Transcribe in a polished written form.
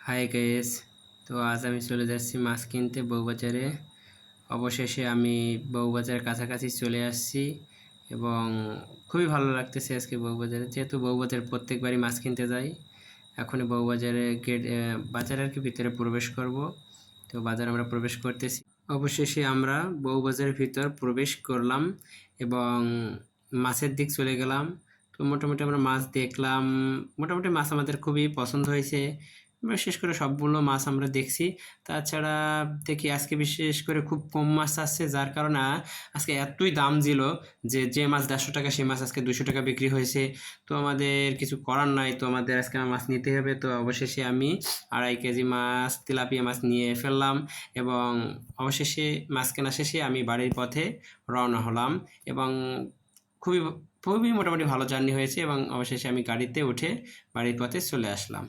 Hi guys, তো আজ আমি চলে যাচ্ছি মাছ কিনতে বউবাজারে। অবশেষে আমি বউবাজারের কাছাকাছি চলে আসছি এবং খুবই ভালো লাগতেছে আজকে বউবাজারে, যেহেতু বউবাজার প্রত্যেকবারই মাছ কিনতে যাই। এখন বউবাজারে বাজারে আর কি ভিতরে প্রবেশ করব। তো বাজার আমরা প্রবেশ করতেছি। অবশেষে আমরা বউবাজারের ভিতর প্রবেশ করলাম এবং মাছের দিক চলে গেলাম। তো মোটামুটি আমরা মাছ দেখলাম। মোটামুটি মাছ আমাদের খুবই পছন্দ হয়েছে। বিশেষ করে সবগুলো মাছ আমরা দেখছি। তাছাড়া দেখি আজকে বিশেষ করে খুব কম মাছ আসছে, যার কারণে আজকে এতই দাম ছিল যে মাছ 150 টাকা সেই মাছ আজকে 200 টাকা বিক্রি হয়েছে। তো আমাদের কিছু করার নাই, তো আমাদের আজকে মাছ নিতে হবে। তো অবশেষে আমি 2.5 কেজি মাছ, তেলাপিয়া মাছ নিয়ে ফেললাম এবং অবশেষে মাছ কেনা শেষে আমি বাড়ির পথে রওনা হলাম এবং খুবই খুবই মোটামুটি ভালো জার্নি হয়েছে এবং অবশেষে আমি গাড়িতে উঠে বাড়ির পথে চলে আসলাম।